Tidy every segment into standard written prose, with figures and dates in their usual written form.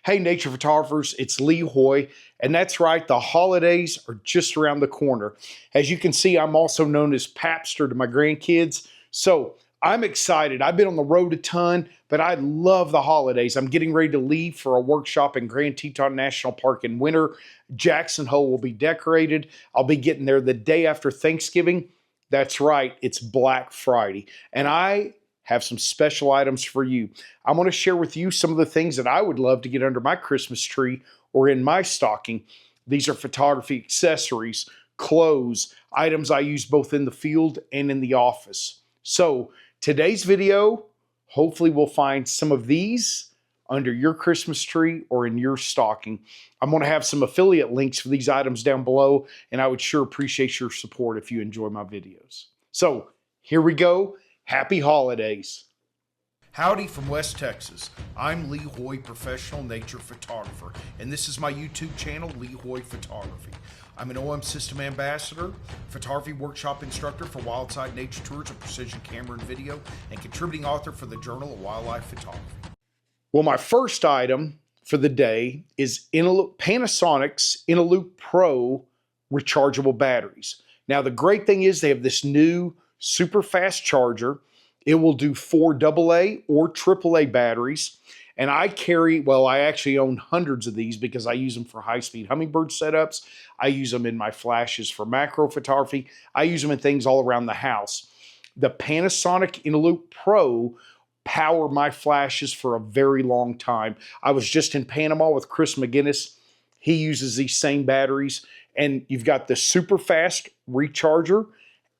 Hey, nature photographers, it's Lee Hoy, and that's right, the holidays are just around the corner. As you can see, I'm also known as Papster to my grandkids, so I'm excited. I've been on the road a ton, but I love the holidays. I'm getting ready to leave for a workshop in Grand Teton National Park in winter. Jackson Hole will be decorated. I'll be getting there the day after Thanksgiving. That's right, it's Black Friday, and I have some special items for you. I'm going to share with you some of the things that I would love to get under my Christmas tree or in my stocking. These are photography accessories, clothes, items I use both in the field and in the office. So today's video, hopefully we'll find some of these under your Christmas tree or in your stocking. I'm going to have some affiliate links for these items down below, and I would sure appreciate your support if you enjoy my videos. So here we go. Happy holidays. Howdy from West Texas. I'm Lee Hoy, professional nature photographer, and this is my YouTube channel, Lee Hoy Photography. I'm an OM System Ambassador, photography workshop instructor for Wildside Nature Tours and Precision Camera and Video, and contributing author for the Journal of Wildlife Photography. Well, my first item for the day is Panasonic's Eneloop Pro rechargeable batteries. Now, the great thing is they have this new super fast charger. It will do 4 AA or AAA batteries. And I actually own hundreds of these because I use them for high-speed Humminbird setups. I use them in my flashes for macro photography. I use them in things all around the house. The Panasonic Eneloop Pro power my flashes for a very long time. I was just in Panama with Chris McGinnis. He uses these same batteries. And you've got the super fast recharger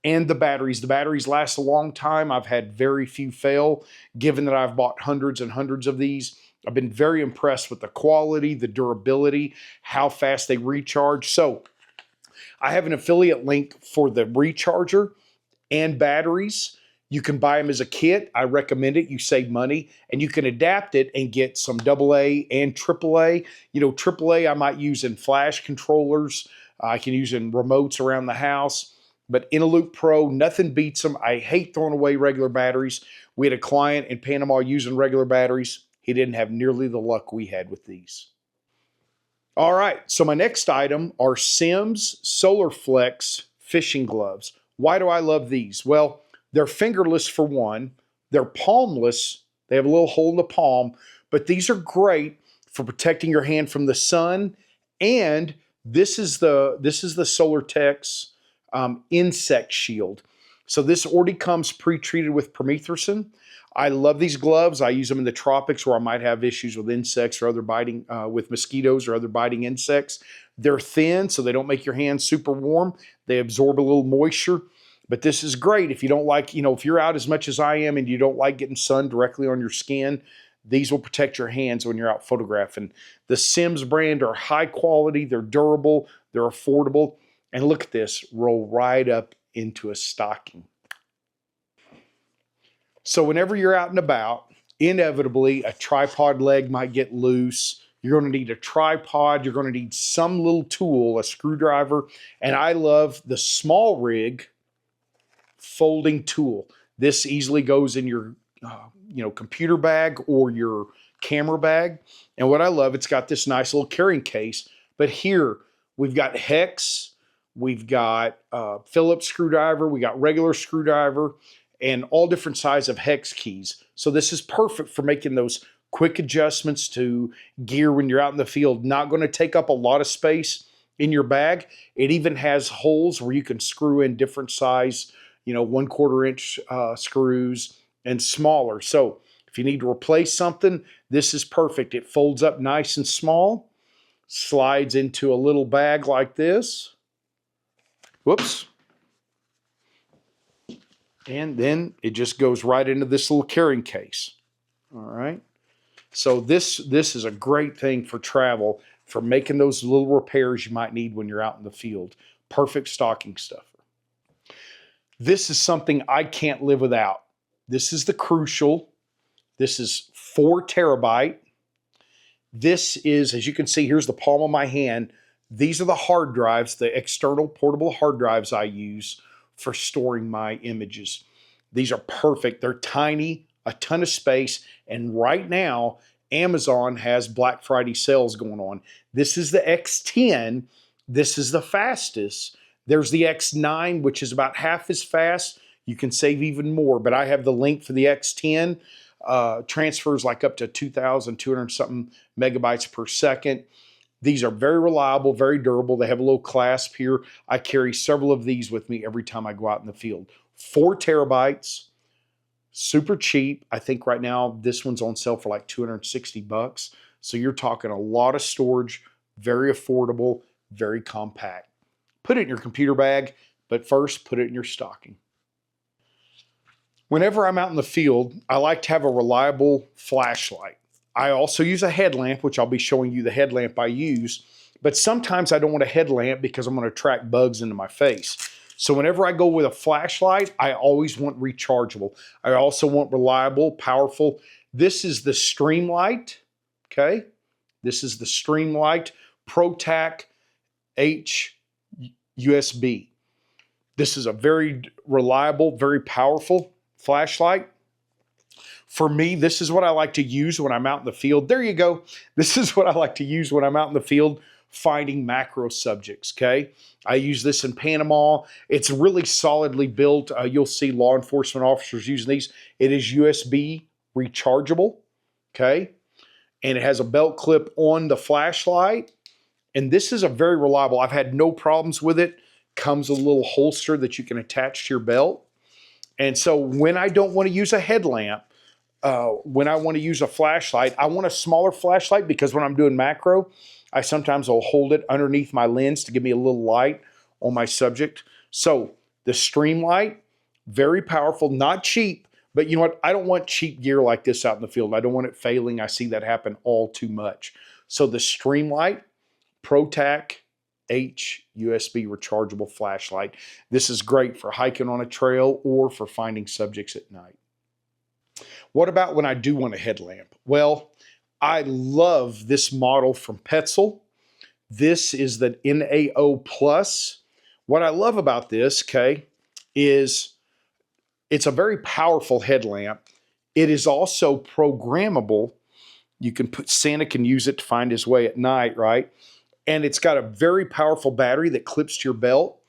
and the batteries. The batteries last a long time. I've had very few fail, given that I've bought hundreds and hundreds of these. I've been very impressed with the quality, the durability, how fast they recharge. So I have an affiliate link for the recharger and batteries. You can buy them as a kit. I recommend it. You save money, and you can adapt it and get some AA and AAA. You know, AAA I might use in flash controllers. I can use in remotes around the house. But Eneloop Pro, nothing beats them. I hate throwing away regular batteries. We had a client in Panama using regular batteries. He didn't have nearly the luck we had with these. All right, so my next item are Simms SolarFlex fishing gloves. Why do I love these? Well, they're fingerless for one. They're palmless. They have a little hole in the palm, but these are great for protecting your hand from the sun. And this is the SolarTex insect shield. So this already comes pre-treated with permethrin. I love these gloves. I use them in the tropics where I might have issues with insects or other biting, with mosquitoes or other biting insects. They're thin, so they don't make your hands super warm. They absorb a little moisture. But this is great if you don't like, if you're out as much as I am and you don't like getting sun directly on your skin, these will protect your hands when you're out photographing. The Simms brand are high quality, they're durable, they're affordable. And look at this, roll right up into a stocking. So whenever you're out and about, inevitably a tripod leg might get loose. You're going to need a tripod. You're going to need some little tool, a screwdriver. And I love the Small Rig folding tool. This easily goes in your computer bag or your camera bag. And what I love, it's got this nice little carrying case. But here we've got hex. We've got Phillips screwdriver, we got regular screwdriver, and all different size of hex keys. So this is perfect for making those quick adjustments to gear when you're out in the field. Not going to take up a lot of space in your bag. It even has holes where you can screw in different size, 1/4 inch screws and smaller. So if you need to replace something, this is perfect. It folds up nice and small, slides into a little bag like this. Whoops. And then it just goes right into this little carrying case. All right. So this is a great thing for travel, for making those little repairs you might need when you're out in the field. Perfect stocking stuffer. This is something I can't live without. This is the Crucial. This is 4 terabyte. This is, as you can see, here's the palm of my hand. These are the hard drives, the external portable hard drives I use for storing my images. These are perfect. They're tiny, a ton of space, and right now, Amazon has Black Friday sales going on. This is the X10. This is the fastest. There's the X9, which is about half as fast. You can save even more, but I have the link for the X10. Transfers like up to 2,200 something megabytes per second. These are very reliable, very durable. They have a little clasp here. I carry several of these with me every time I go out in the field. 4 terabytes, super cheap. I think right now this one's on sale for like 260 bucks. So you're talking a lot of storage, very affordable, very compact. Put it in your computer bag, but first put it in your stocking. Whenever I'm out in the field, I like to have a reliable flashlight. I also use a headlamp, which I'll be showing you the headlamp I use, but sometimes I don't want a headlamp because I'm going to attract bugs into my face. So whenever I go with a flashlight, I always want rechargeable. I also want reliable, powerful. This is the Streamlight, okay? This is the Streamlight ProTac H USB. This is a very reliable, very powerful flashlight. For me, this is what I like to use when I'm out in the field. There you go. This is what I like to use when I'm out in the field finding macro subjects, okay? I use this in Panama. It's really solidly built. You'll see law enforcement officers using these. It is USB rechargeable, okay? And it has a belt clip on the flashlight. And this is a very reliable. I've had no problems with it. Comes with a little holster that you can attach to your belt. And so when I don't want to use a headlamp, when I want to use a flashlight, I want a smaller flashlight because when I'm doing macro, I sometimes will hold it underneath my lens to give me a little light on my subject. So the Streamlight, very powerful, not cheap, but you know what? I don't want cheap gear like this out in the field. I don't want it failing. I see that happen all too much. So the Streamlight ProTac H USB rechargeable flashlight. This is great for hiking on a trail or for finding subjects at night. What about when I do want a headlamp? Well, I love this model from Petzl. This is the NAO Plus. What I love about this, okay, is it's a very powerful headlamp. It is also programmable. You can put, Santa can use it to find his way at night, right? And it's got a very powerful battery that clips to your belt.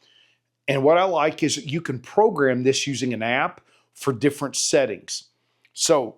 And what I like is you can program this using an app for different settings. So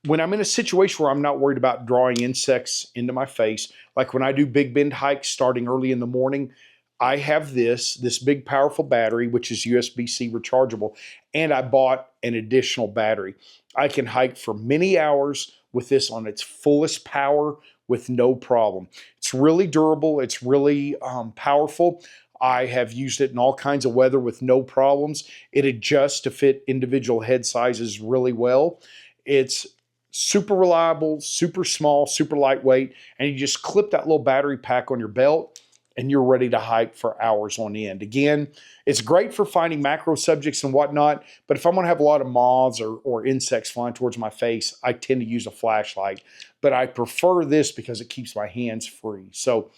when I'm in a situation where I'm not worried about drawing insects into my face, like when I do Big Bend hikes starting early in the morning, I have this big powerful battery, which is USB-C rechargeable, and I bought an additional battery. I can hike for many hours with this on its fullest power with no problem. It's really durable. It's really powerful. I have used it in all kinds of weather with no problems. It adjusts to fit individual head sizes really well. It's super reliable, super small, super lightweight, and you just clip that little battery pack on your belt and you're ready to hike for hours on end. Again, it's great for finding macro subjects and whatnot, but if I'm gonna have a lot of moths or insects flying towards my face, I tend to use a flashlight. But I prefer this because it keeps my hands free. So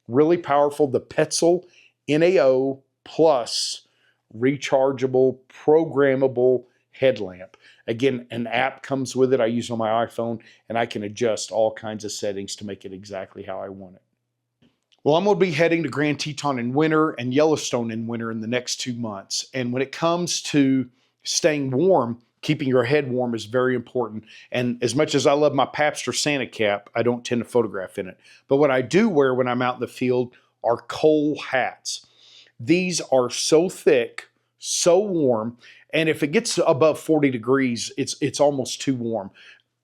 really powerful, the Petzl NAO Plus rechargeable, programmable headlamp. Again, an app comes with it. I use it on my iPhone, and I can adjust all kinds of settings to make it exactly how I want it. Well, I'm going to be heading to Grand Teton in winter and Yellowstone in winter in the next 2 months. And when it comes to staying warm, keeping your head warm is very important. And as much as I love my Papster Santa cap, I don't tend to photograph in it. But what I do wear when I'm out in the field are Cole hats. These are so thick, so warm, and if it gets above 40 degrees, it's almost too warm.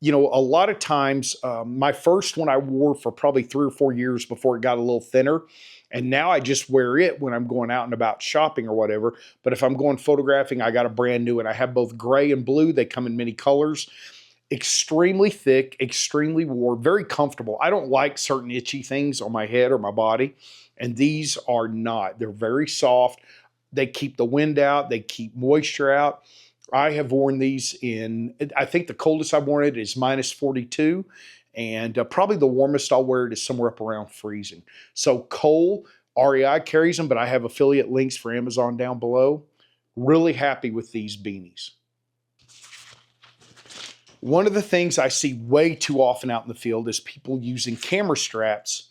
You know, a lot of times, my first one I wore for probably 3 or 4 years before it got a little thinner, and now I just wear it when I'm going out and about shopping or whatever. But if I'm going photographing, I got a brand new one. I have both gray and blue. They come in many colors. Extremely thick, extremely warm, very comfortable. I don't like certain itchy things on my head or my body, and these are not. They're very soft. They keep the wind out. They keep moisture out. I have worn these in, I think the coldest I've worn it is minus 42. And probably the warmest I'll wear it is somewhere up around freezing. So Cole, REI carries them, but I have affiliate links for Amazon down below. Really happy with these beanies. One of the things I see way too often out in the field is people using camera straps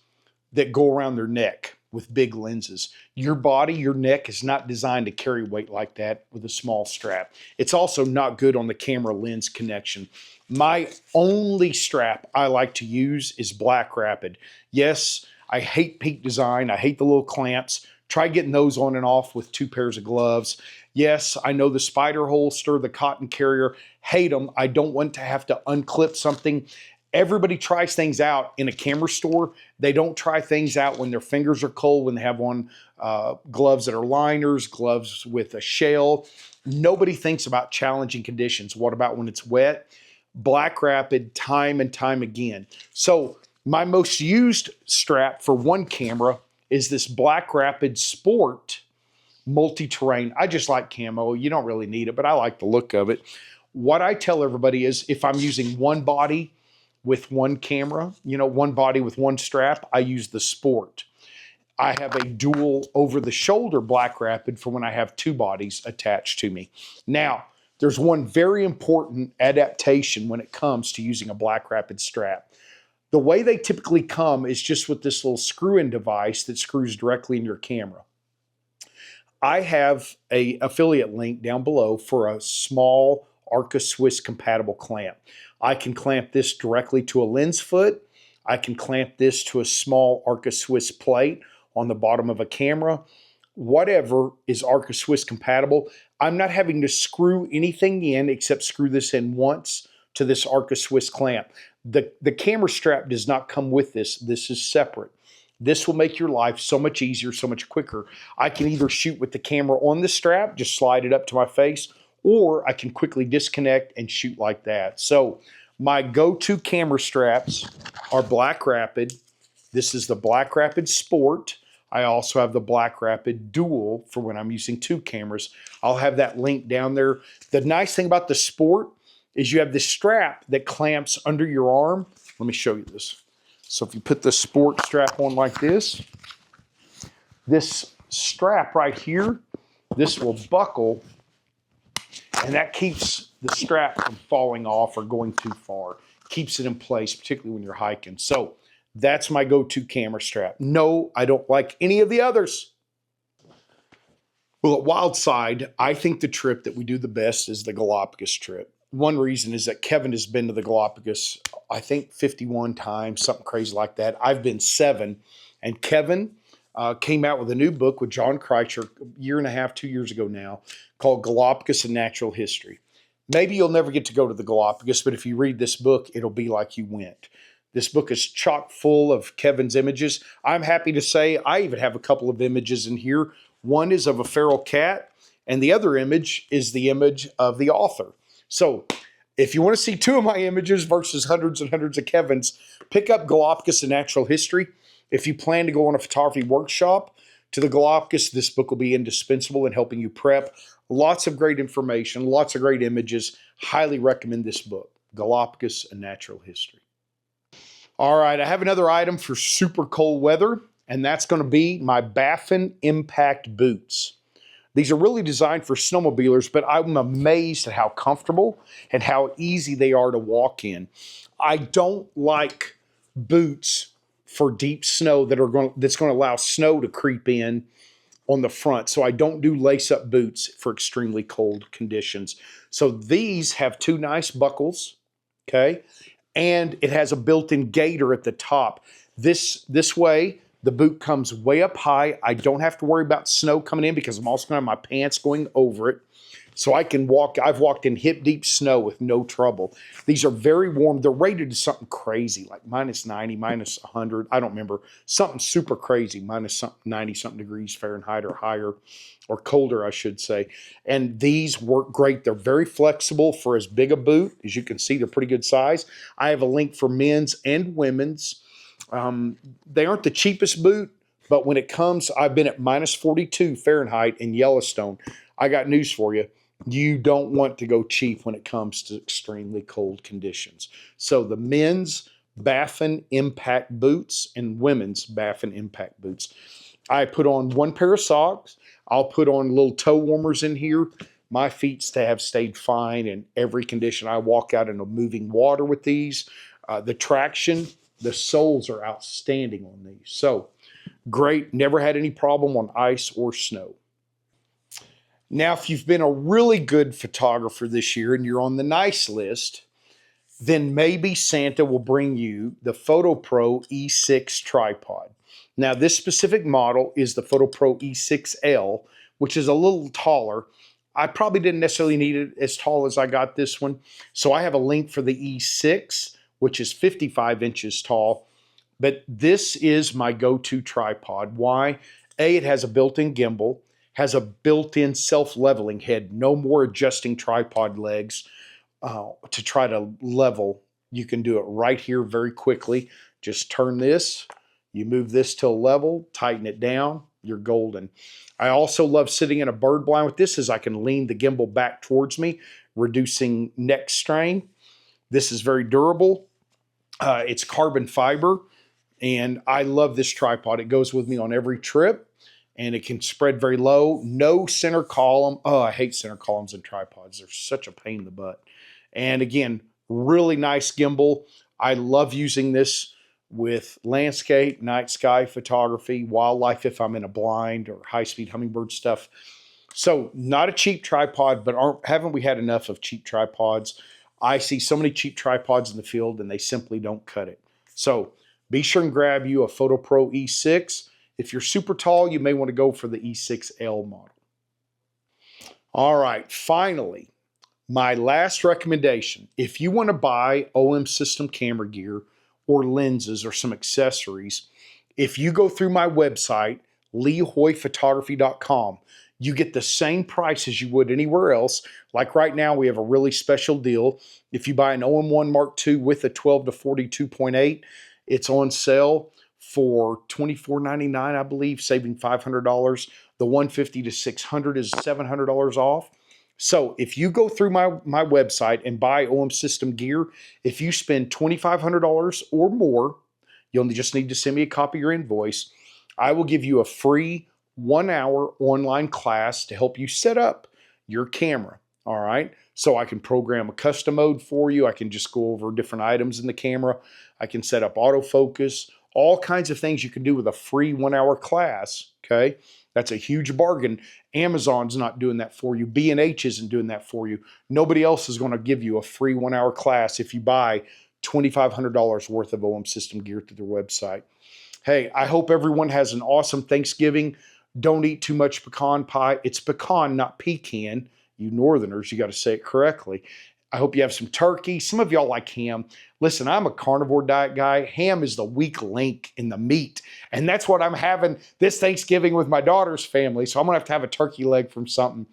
that go around their neck with big lenses. Your body, your neck is not designed to carry weight like that with a small strap. It's also not good on the camera lens connection. My only strap I like to use is Black Rapid. Yes, I hate Peak Design. I hate the little clamps. Try getting those on and off with 2 pairs of gloves. Yes, I know the Spider holster, the cotton carrier, hate them. I don't want to have to unclip something. Everybody tries things out in a camera store. They don't try things out when their fingers are cold, when they have on gloves that are liners, gloves with a shell. Nobody thinks about challenging conditions. What about when it's wet? Black Rapid, time and time again. So my most used strap for one camera is this Black Rapid Sport multi-terrain. I just like camo. You don't really need it, but I like the look of it. What I tell everybody is if I'm using one body with one camera, one body with one strap, I use the Sport. I have a dual over-the-shoulder Black Rapid for when I have 2 bodies attached to me. Now, there's one very important adaptation when it comes to using a Black Rapid strap. The way they typically come is just with this little screw-in device that screws directly in your camera. I have an affiliate link down below for a small Arca Swiss compatible clamp. I can clamp this directly to a lens foot. I can clamp this to a small Arca Swiss plate on the bottom of a camera. Whatever is Arca Swiss compatible. I'm not having to screw anything in except screw this in once to this Arca Swiss clamp. The camera strap does not come with this. This is separate. This will make your life so much easier, so much quicker. I can either shoot with the camera on the strap, just slide it up to my face, or I can quickly disconnect and shoot like that. So my go-to camera straps are Black Rapid. This is the Black Rapid Sport. I also have the Black Rapid Dual for when I'm using 2 cameras. I'll have that link down there. The nice thing about the Sport is you have this strap that clamps under your arm. Let me show you this. So if you put the Sport strap on like this strap right here, this will buckle, and that keeps the strap from falling off or going too far. Keeps it in place, particularly when you're hiking. So that's my go-to camera strap. No, I don't like any of the others. Well, at Wildside, I think the trip that we do the best is the Galapagos trip. One reason is that Kevin has been to the Galapagos, I think 51 times, something crazy like that. I've been 7. And Kevin came out with a new book with John Kreitzer a year and a half, 2 years ago now, called Galapagos and Natural History. Maybe you'll never get to go to the Galapagos, but if you read this book, it'll be like you went. This book is chock full of Kevin's images. I'm happy to say I even have a couple of images in here. One is of a feral cat, and the other image is the image of the author. So if you want to see 2 of my images versus hundreds and hundreds of Kevin's, pick up Galapagos and Natural History. If you plan to go on a photography workshop to the Galapagos, this book will be indispensable in helping you prep. Lots of great information, lots of great images. Highly recommend this book, Galapagos and Natural History. All right, I have another item for super cold weather, and that's going to be my Baffin Impact boots. These are really designed for snowmobilers, but I'm amazed at how comfortable and how easy they are to walk in. I don't like boots for deep snow that's going to allow snow to creep in on the front. So I don't do lace-up boots for extremely cold conditions. So these have 2 nice buckles, okay? And it has a built-in gaiter at the top. This way, the boot comes way up high. I don't have to worry about snow coming in because I'm also going to have my pants going over it. So I can walk. I've walked in hip-deep snow with no trouble. These are very warm. They're rated to something crazy, like -90, -100. I don't remember. Something super crazy, -90-something degrees Fahrenheit or higher, or colder, I should say. And these work great. They're very flexible for as big a boot. As you can see, they're pretty good size. I have a link for men's and women's. They aren't the cheapest boot, but when it comes, I've been at -42 Fahrenheit in Yellowstone. I got news for you. You don't want to go cheap when it comes to extremely cold conditions. So the men's Baffin Impact boots and women's Baffin Impact boots. I put on 1 pair of socks. I'll put on little toe warmers in here. My feet have stayed fine in every condition. I walk out into moving water with these. The traction, the soles are outstanding on these. So great. Never had any problem on ice or snow. Now, if you've been a really good photographer this year and you're on the nice list, then maybe Santa will bring you the PhotoPro E6 tripod. Now, this specific model is the PhotoPro E6L, which is a little taller. I probably didn't necessarily need it as tall as I got this one. So I have a link for the E6, which is 55 inches tall. But this is my go-to tripod. Why? A, it has a built-in gimbal, has a built-in self-leveling head, no more adjusting tripod legs to try to level. You can do it right here very quickly. Just turn this, you move this to a level, tighten it down, you're golden. I also love sitting in a bird blind with this as I can lean the gimbal back towards me, reducing neck strain. This is very durable. It's carbon fiber, and I love this tripod. It goes with me on every trip, and it can spread very low. No center column. Oh, I hate center columns in tripods. They're such a pain in the butt. And again, really nice gimbal. I love using this with landscape, night sky photography, wildlife if I'm in a blind, or high-speed hummingbird stuff. So not a cheap tripod, but haven't we had enough of cheap tripods? I see so many cheap tripods in the field and they simply don't cut it. So be sure and grab you a PhotoPro E6. If you're super tall, you may want to go for the E6L model. All right, finally, my last recommendation. If you want to buy OM System camera gear or lenses or some accessories, if you go through my website, leehoyphotography.com, you get the same price as you would anywhere else. Like right now, we have a really special deal. If you buy an OM1 Mark II with a 12 to 42.8, it's on sale for $24.99, I believe, saving $500. The 150 to 600 is $700 off. So if you go through my website and buy OM System gear, if you spend $2,500 or more, you'll just need to send me a copy of your invoice. I will give you a free 1-hour online class to help you set up your camera. All right. So I can program a custom mode for you. I can just go over different items in the camera. I can set up autofocus, all kinds of things you can do with a free 1-hour class. Okay. That's a huge bargain. Amazon's not doing that for you. B&H isn't doing that for you. Nobody else is going to give you a free 1-hour class if you buy $2,500 worth of OM System gear through their website. Hey, I hope everyone has an awesome Thanksgiving. Don't eat too much pecan pie. It's pecan, not pecan. You Northerners, you got to say it correctly. I hope you have some turkey. Some of y'all like ham. Listen, I'm a carnivore diet guy. Ham is the weak link in the meat. And that's what I'm having this Thanksgiving with my daughter's family. So I'm going to have a turkey leg from something.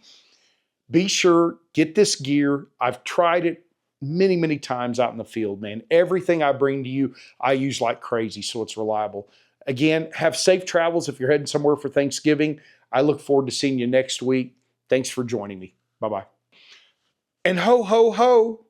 Be sure, get this gear. I've tried it many, many times out in the field, man. Everything I bring to you, I use like crazy, so it's reliable. Again, have safe travels if you're heading somewhere for Thanksgiving. I look forward to seeing you next week. Thanks for joining me. Bye-bye. And ho, ho, ho.